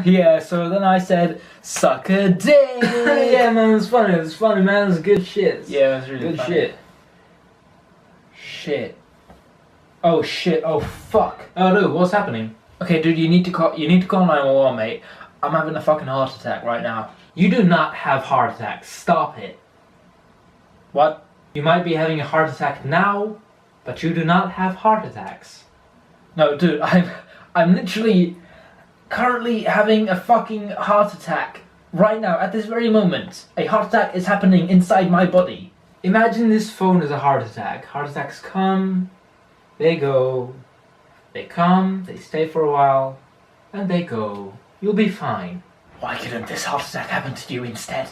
Yeah, so then I said, suck a dick! Yeah, man, it's funny, man, it's good shit. Yeah, it was really good funny. shit. Shit. Oh shit, oh fuck. Oh no, what's happening? Okay, dude, you need to call 911, mate. I'm having a fucking heart attack right now. You do not have heart attacks, stop it. What? You might be having a heart attack now, but you do not have heart attacks. No, dude, I'm literally currently having a fucking heart attack right now, at this very moment. A heart attack is happening inside my body. Imagine this phone is a heart attack. Heart attacks come, they go, they come, they stay for a while, and they go. You'll be fine. Why couldn't this heart attack happen to you instead?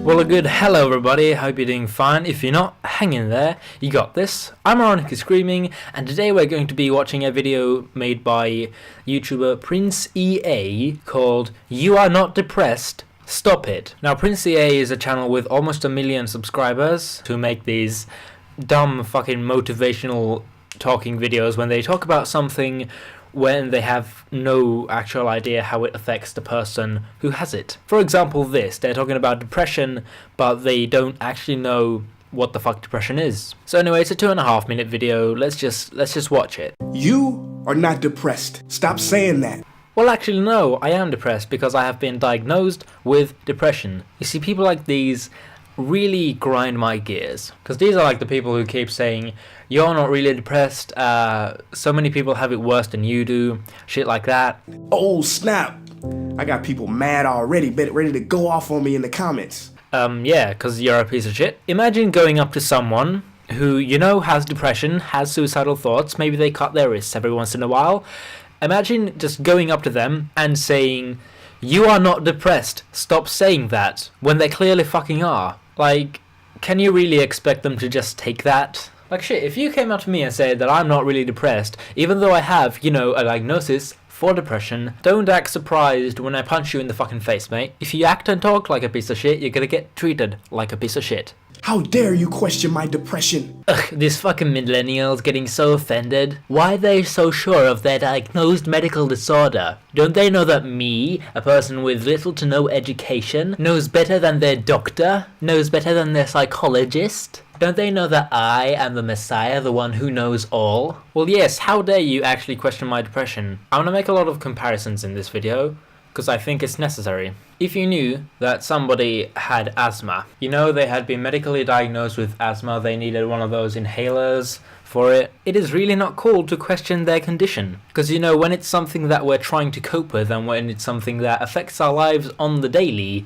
Well, a good hello everybody, hope you're doing fine. If you're not, hang in there, you got this. I'm Ironically Screaming, and today we're going to be watching a video made by YouTuber Prince EA called You Are Not Depressed, Stop It. Now, Prince EA is a channel with almost 1 million subscribers who make these dumb fucking motivational talking videos when they talk about something when they have no actual idea how it affects the person who has it. For example, they're talking about depression, but they don't actually know what the fuck depression is. So anyway, it's a 2.5 minute video. Let's just watch it. You are not depressed. Stop saying that. Well, actually, no, I am depressed because I have been diagnosed with depression. You see, people like these really grind my gears, because these are like the people who keep saying you're not really depressed, so many people have it worse than you do, shit like that. Oh snap, I got people mad already, ready to go off on me in the comments. Yeah, because you're a piece of shit. Imagine going up to someone who you know has depression, has suicidal thoughts, maybe they cut their wrists every once in a while. Imagine just going up to them and saying, you are not depressed, stop saying that, when they clearly fucking are. Like, can you really expect them to just take that? Like shit, if you came up to me and said that I'm not really depressed, even though I have, you know, a diagnosis for depression, don't act surprised when I punch you in the fucking face, mate. If you act and talk like a piece of shit, you're gonna get treated like a piece of shit. How dare you question my depression? Ugh, these fucking millennials getting so offended. Why are they so sure of their diagnosed medical disorder? Don't they know that me, a person with little to no education, knows better than their doctor? Knows better than their psychologist? Don't they know that I am the Messiah, the one who knows all? Well yes, how dare you actually question my depression? I'm gonna make a lot of comparisons in this video, because I think it's necessary. If you knew that somebody had asthma, you know they had been medically diagnosed with asthma, they needed one of those inhalers for it, it is really not cool to question their condition. Because you know, when it's something that we're trying to cope with and when it's something that affects our lives on the daily,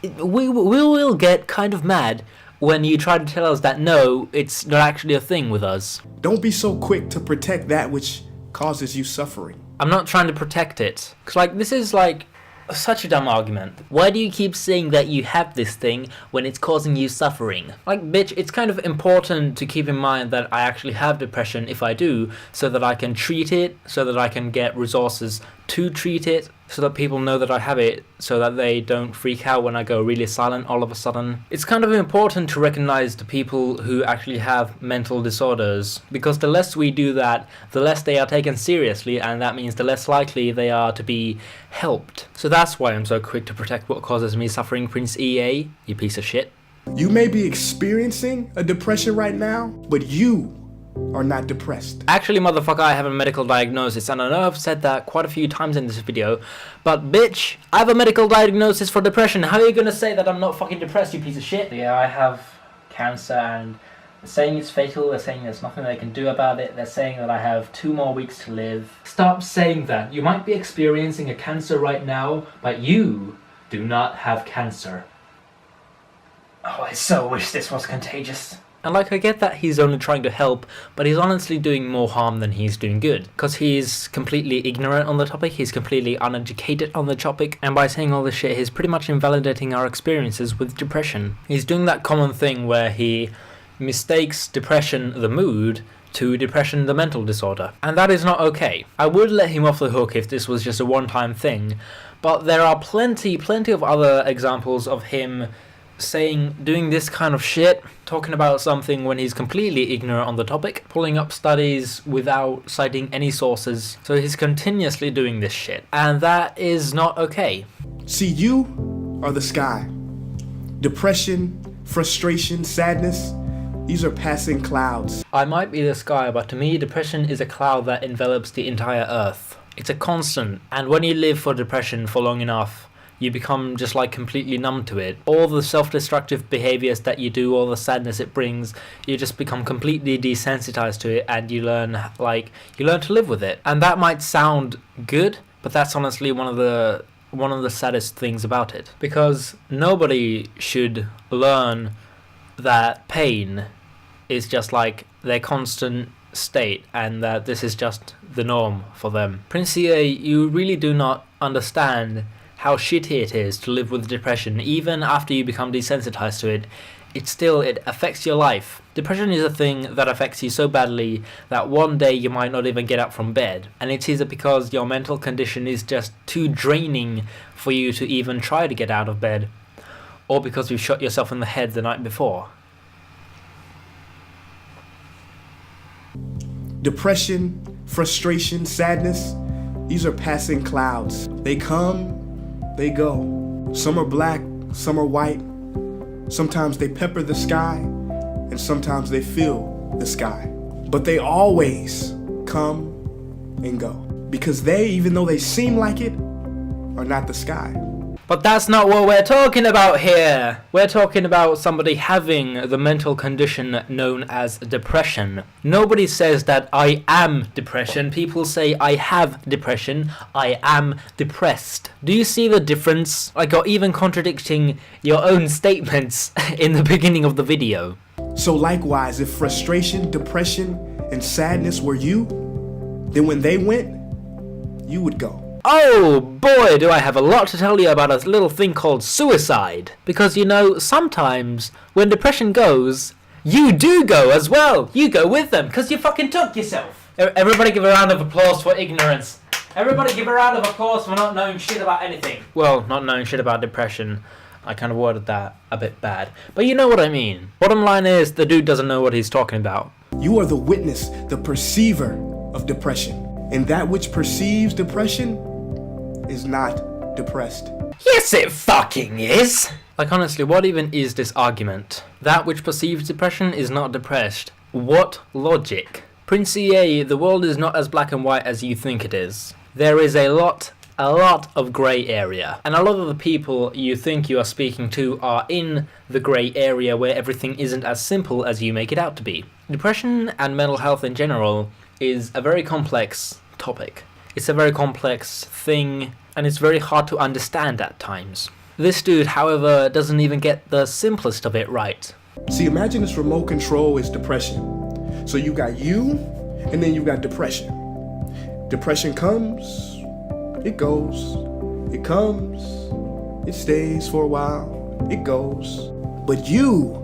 we will get kind of mad when you try to tell us that no, it's not actually a thing with us. Don't be so quick to protect that which causes you suffering. I'm not trying to protect it. Because like, this is like such a dumb argument. Why do you keep saying that you have this thing when it's causing you suffering? Like, bitch, it's kind of important to keep in mind that I actually have depression if I do, so that I can treat it, so that I can get resources to treat it, so that people know that I have it, so that they don't freak out when I go really silent all of a sudden. It's kind of important to recognize the people who actually have mental disorders, because the less we do that, the less they are taken seriously, and that means the less likely they are to be helped. So that's why I'm so quick to protect what causes me suffering, Prince EA, you piece of shit. You may be experiencing a depression right now, but you are not depressed. Actually, motherfucker, I have a medical diagnosis, and I know I've said that quite a few times in this video, but bitch, I have a medical diagnosis for depression. How are you gonna say that I'm not fucking depressed, you piece of shit? Yeah, I have cancer, and they're saying it's fatal, they're saying there's nothing they can do about it, they're saying that I have 2 more weeks to live. Stop saying that. You might be experiencing a cancer right now, but you do not have cancer. Oh, I so wish this was contagious. And like, I get that he's only trying to help, but he's honestly doing more harm than he's doing good. Because he's completely ignorant on the topic, he's completely uneducated on the topic, and by saying all this shit, he's pretty much invalidating our experiences with depression. He's doing that common thing where he mistakes depression, the mood, to depression, the mental disorder. And that is not okay. I would let him off the hook if this was just a one-time thing, but there are plenty of other examples of him doing this kind of shit, talking about something when he's completely ignorant on the topic, pulling up studies without citing any sources. So he's continuously doing this shit, and that is not okay. See, you are the sky. Depression, frustration, sadness, these are passing clouds. I might be the sky, but to me, depression is a cloud that envelops the entire earth. It's a constant, and when you live for depression for long enough, you become just like completely numb to it. All the self-destructive behaviors that you do, all the sadness it brings, you just become completely desensitized to it, and you learn to live with it. And that might sound good, but that's honestly one of the saddest things about it. Because nobody should learn that pain is just like their constant state, and that this is just the norm for them. Prince CA, you really do not understand how shitty it is to live with depression. Even after you become desensitized to it, it affects your life. Depression is a thing that affects you so badly that one day you might not even get up from bed. And it's either because your mental condition is just too draining for you to even try to get out of bed, or because you've shot yourself in the head the night before. Depression, frustration, sadness, these are passing clouds. They come, they go. Some are black, some are white. Sometimes they pepper the sky, and sometimes they fill the sky. But they always come and go. Because they, even though they seem like it, are not the sky. But that's not what we're talking about here. We're talking about somebody having the mental condition known as depression. Nobody says that I am depression. People say I have depression. I am depressed. Do you see the difference? Like, you're even contradicting your own statements in the beginning of the video. So likewise, if frustration, depression, and sadness were you, then when they went, you would go. Oh boy, do I have a lot to tell you about a little thing called suicide. Because, you know, sometimes when depression goes, you do go as well. You go with them, because you fucking took yourself. Everybody give a round of applause for ignorance. Everybody give a round of applause for not knowing shit about anything. Well, not knowing shit about depression. I kind of worded that a bit bad. But you know what I mean. Bottom line is, the dude doesn't know what he's talking about. You are the witness, the perceiver of depression. And that which perceives depression is not depressed. Yes, it fucking is! Like, honestly, what even is this argument? That which perceives depression is not depressed. What logic? Prince CA, the world is not as black and white as you think it is. There is a lot of grey area. And a lot of the people you think you are speaking to are in the grey area where everything isn't as simple as you make it out to be. Depression and mental health in general is a very complex topic. It's a very complex thing, and it's very hard to understand at times. This dude, however, doesn't even get the simplest of it right. See, imagine this remote control is depression. So you got you, and then you got depression. Depression comes, it goes. It comes, it stays for a while, it goes. But you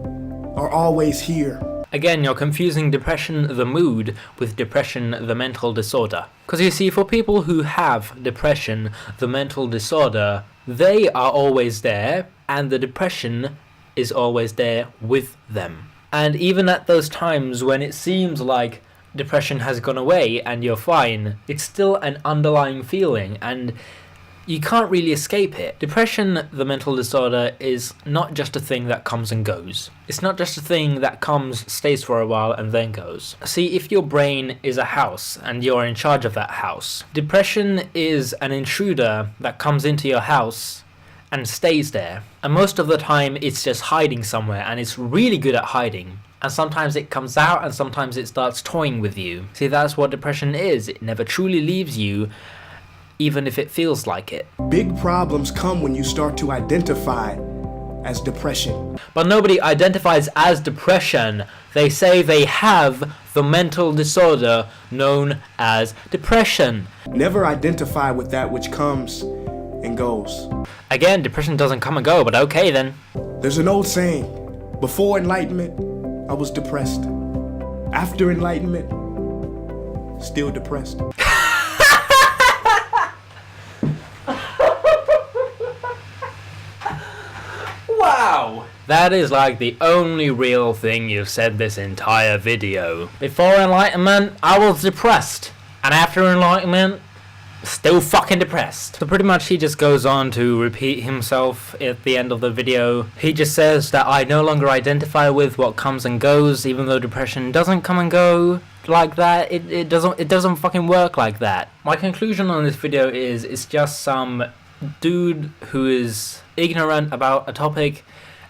are always here. Again, you're confusing depression, the mood, with depression, the mental disorder. Because you see, for people who have depression, the mental disorder, they are always there, and the depression is always there with them. And even at those times when it seems like depression has gone away and you're fine, it's still an underlying feeling, and you can't really escape it. Depression, the mental disorder, is not just a thing that comes and goes. It's not just a thing that comes, stays for a while, and then goes. See, if your brain is a house and you're in charge of that house, depression is an intruder that comes into your house and stays there. And most of the time, it's just hiding somewhere, and it's really good at hiding. And sometimes it comes out, and sometimes it starts toying with you. See, that's what depression is. It never truly leaves you, even if it feels like it. Big problems come when you start to identify as depression. But nobody identifies as depression. They say they have the mental disorder known as depression. Never identify with that which comes and goes. Again, depression doesn't come and go, but okay then. There's an old saying, before enlightenment, I was depressed. After enlightenment, still depressed. Wow! That is like the only real thing you've said this entire video. Before enlightenment, I was depressed. And after enlightenment, still fucking depressed. So pretty much he just goes on to repeat himself at the end of the video. He just says that I no longer identify with what comes and goes, even though depression doesn't come and go like that. It doesn't fucking work like that. My conclusion on this video is it's just some dude who is ignorant about a topic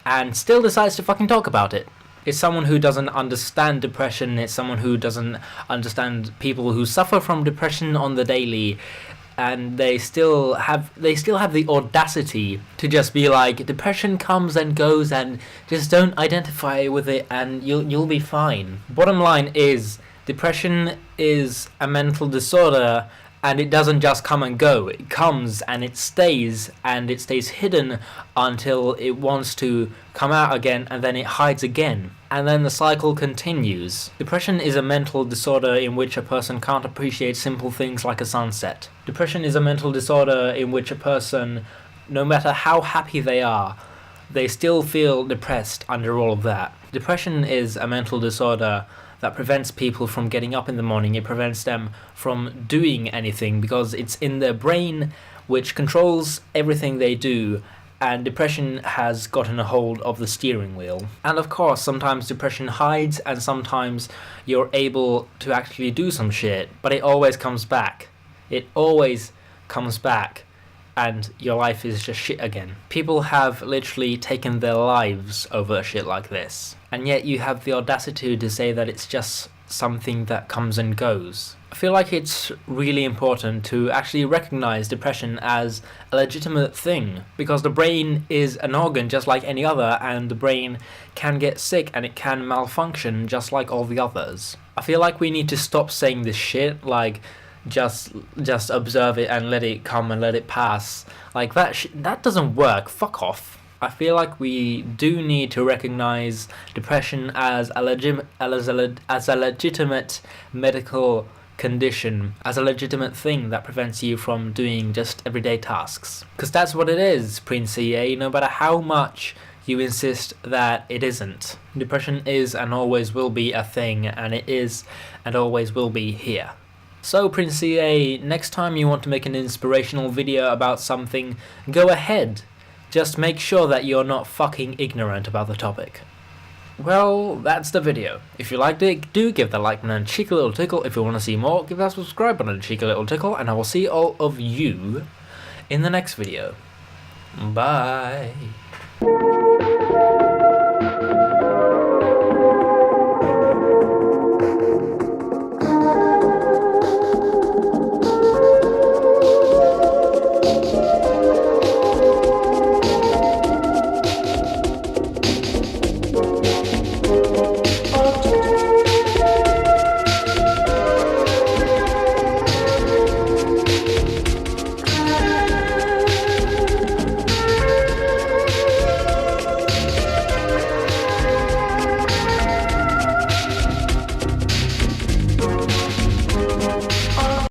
and still decides to fucking talk about it. It's someone who doesn't understand depression. It's someone who doesn't understand people who suffer from depression on the daily, and they still have the audacity to just be like, depression comes and goes, and just don't identify with it, and you'll be fine. Bottom line is, depression is a mental disorder, and it doesn't just come and go. It comes and it stays hidden until it wants to come out again, and then it hides again. And then the cycle continues. Depression is a mental disorder in which a person can't appreciate simple things like a sunset. Depression is a mental disorder in which a person, no matter how happy they are, they still feel depressed under all of that. Depression is a mental disorder that prevents people from getting up in the morning. It prevents them from doing anything because it's in their brain, which controls everything they do, and depression has gotten a hold of the steering wheel. And of course, sometimes depression hides, and sometimes you're able to actually do some shit, but it always comes back. It always comes back, and your life is just shit again. People have literally taken their lives over shit like this, and yet you have the audacity to say that it's just something that comes and goes. I feel like it's really important to actually recognize depression as a legitimate thing, because the brain is an organ just like any other, and the brain can get sick and it can malfunction just like all the others. I feel like we need to stop saying this shit, like just observe it and let it come and let it pass. Like that doesn't work. Fuck off. I feel like we do need to recognize depression as a legitimate medical condition, as a legitimate thing that prevents you from doing just everyday tasks. Because that's what it is, Prince EA, no matter how much you insist that it isn't. Depression is and always will be a thing, and it is and always will be here. So Prince EA, next time you want to make an inspirational video about something, go ahead. Just make sure that you're not fucking ignorant about the topic. Well, that's the video. If you liked it, do give the like button a cheeky little tickle. If you want to see more, give that subscribe button a cheeky little tickle, and I will see all of you in the next video. Bye.